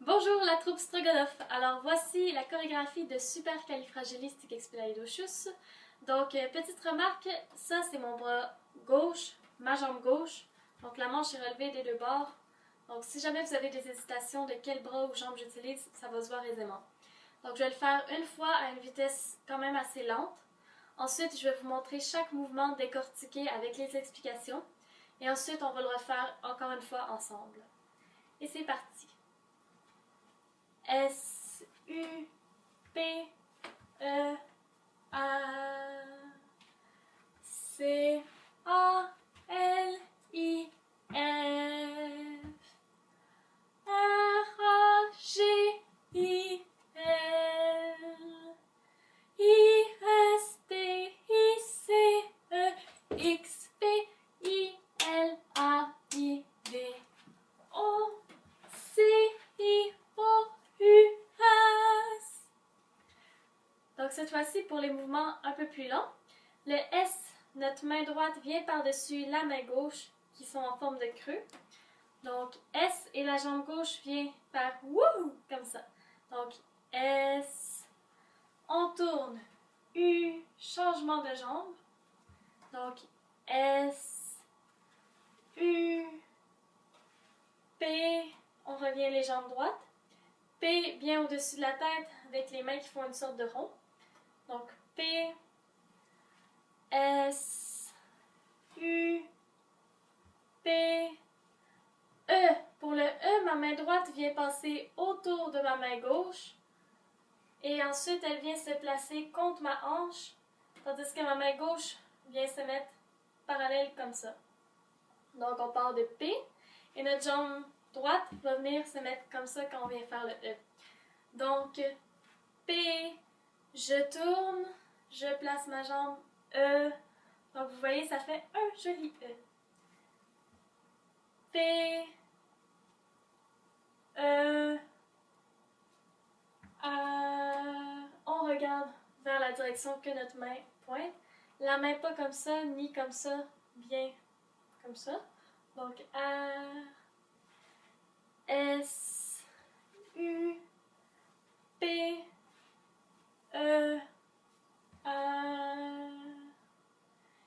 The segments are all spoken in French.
Bonjour la troupe Stroganoff. Alors voici la chorégraphie de Supercalifragilisticexpialidocious. Donc petite remarque, ça c'est mon bras gauche, ma jambe gauche. Donc la manche est relevée des deux bords. Donc si jamais vous avez des hésitations de quel bras ou jambe j'utilise, ça va se voir aisément. Donc je vais le faire une fois à une vitesse quand même assez lente. Ensuite je vais vous montrer chaque mouvement décortiqué avec les explications. Et ensuite on va le refaire encore une fois ensemble. Et c'est parti! S, U, P, E, A, C, A, L, I, F, R, A, G, I, L, I, S, T, I, C, E, X, P, I, L, A, I, D, O, C, I, O, U, S. Donc cette fois-ci, pour les mouvements un peu plus longs, le S, notre main droite vient par-dessus la main gauche qui sont en forme de creux. Donc S et la jambe gauche vient faire wouh comme ça. Donc S, on tourne, U, changement de jambe. Donc S, U, P, on revient les jambes droites. P bien au-dessus de la tête avec les mains qui font une sorte de rond. Donc P, S, U, P, E. Pour le E, ma main droite vient passer autour de ma main gauche. Et ensuite, elle vient se placer contre ma hanche. Tandis que ma main gauche vient se mettre parallèle comme ça. Donc on part de P. Et notre jambe droite va venir se mettre comme ça quand on vient faire le E. Donc, P, je tourne, je place ma jambe E. Donc vous voyez, ça fait un joli E. P, E, A. On regarde vers la direction que notre main pointe. La main pas comme ça, ni comme ça, bien comme ça. Donc R, S, U, P, E, A.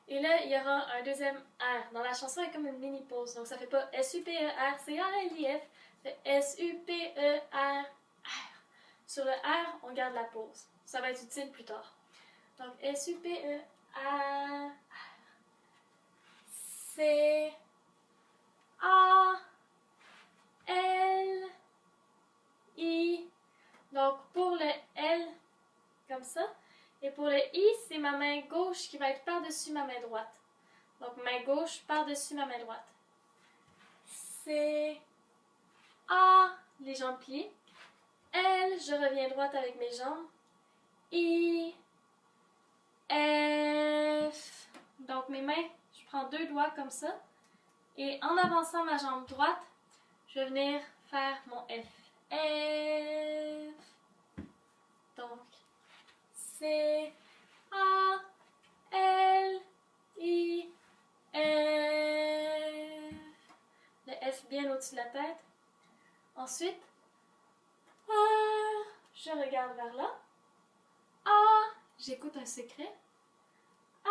Et là, il y aura un deuxième R. Dans la chanson, il y a comme une mini pause. Donc ça fait pas S-U-P-E-R-C-A-L-I-F. Ça fait S-U-P-E-R-R. Sur le R, on garde la pause. Ça va être utile plus tard. Donc S-U-P-E-R-R. C, A, L, I. Donc pour le L, comme ça. Et pour le I, c'est ma main gauche qui va être par-dessus ma main droite. Donc main gauche par-dessus ma main droite. C, A, les jambes pliées. L, je reviens droite avec mes jambes. I, F. Donc mes mains, je prends deux doigts comme ça. Et en avançant ma jambe droite, je vais venir faire mon F. F. Donc, C, A, L, I, F. Le F bien au-dessus de la tête. Ensuite, A, je regarde vers là. A, j'écoute un secret. A,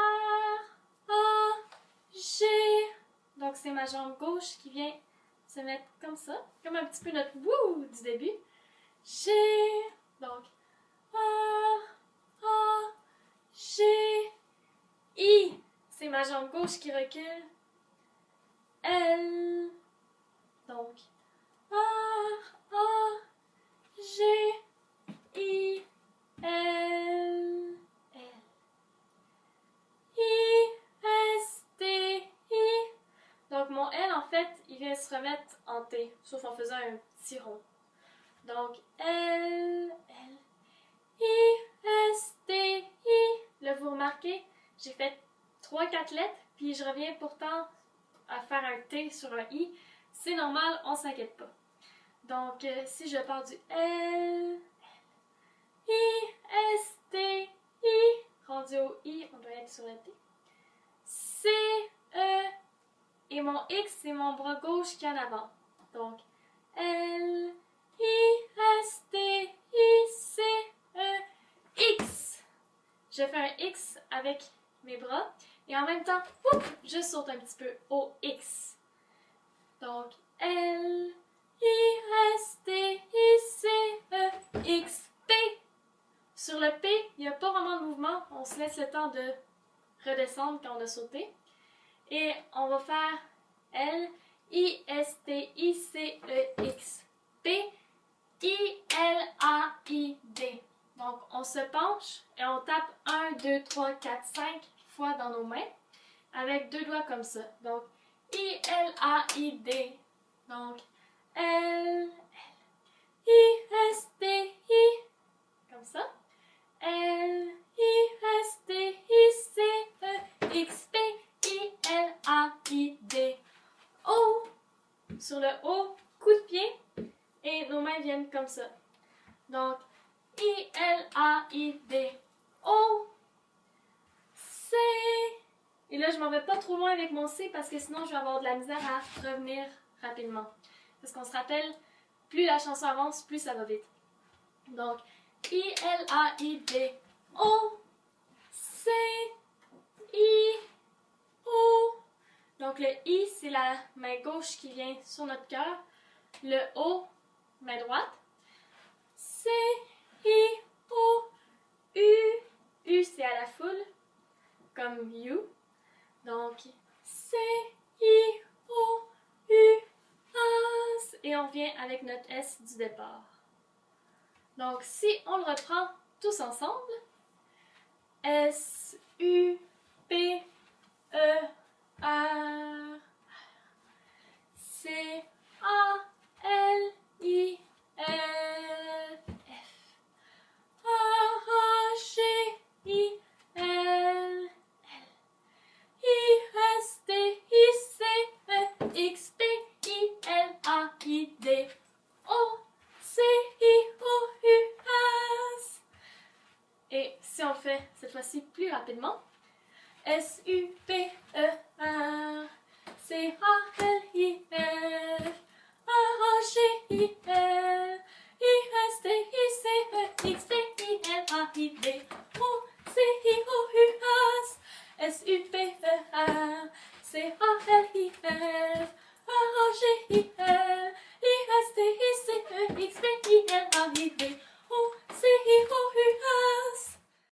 G. Donc c'est ma jambe gauche qui vient se mettre comme ça, comme un petit peu notre wouh du début. G. Donc A, G, I. C'est ma jambe gauche qui recule. L. Donc A, G, I, L, L. I, S, T, I. Donc mon L, en fait, il vient se remettre en T, sauf en faisant un petit rond. Donc L, L, I, S, T, I. Là, vous remarquez, j'ai fait 3-4 lettres, puis je reviens pourtant à faire un T sur un I. C'est normal, on s'inquiète pas. Donc, si je pars du L, I, S, T, I, rendu au I, on doit être sur le T. C, E, et mon X, c'est mon bras gauche qui est en avant. Donc, L, I, je fais un X avec mes bras et en même temps, je saute un petit peu au X. Donc, L, I, S, T, I, C, E, X, P. Sur le P, il n'y a pas vraiment de mouvement. On se laisse le temps de redescendre quand on a sauté. Et on va faire L, I, S, T, I, C, E, X, P, I, L, A, I, D. Donc, on se penche et on tape 1, 2, 3, 4, 5 fois dans nos mains avec 2 doigts comme ça. Donc, I, L, A, I, D. Donc, L, I, S, T, I. Comme ça. L, I, S, T, I, C, E, X, P, I, L, A, I, D. O. Sur le O, coup de pied. Et nos mains viennent comme ça. Donc, I, L, A, I, D. O. C. Et là, je m'en vais pas trop loin avec mon C parce que sinon, je vais avoir de la misère à revenir rapidement. Parce qu'on se rappelle, plus la chanson avance, plus ça va vite. Donc, I, L, A, I, D. O. C. I. O. Donc, le I, c'est la main gauche qui vient sur notre cœur. Le O, main droite. C, I, O, U. U, c'est à la foule, comme you. Donc, C, I, O, U, S. Et on vient avec notre S du départ. Donc, si on le reprend tous ensemble, S, U, P, E, R, C, A, L, I, F, A, G, I, L, I, S, T, I, C, E, X, P, I, L, A, I, D, O, C, I, O, U, S. Et si on le fait cette fois-ci plus rapidement, S, U, P, E, R, C, A, L, I, F, A, G, I, L, I, S, T, I, C, E, X, P, I, L, A, I, D, O, C, I, O, U, S, S, U, P, E, R, C, A, L, I, F, A, G, I, L, I, S, T, I, C, E, X, P, I, L, A, I, D, O, C, I, O, U, S.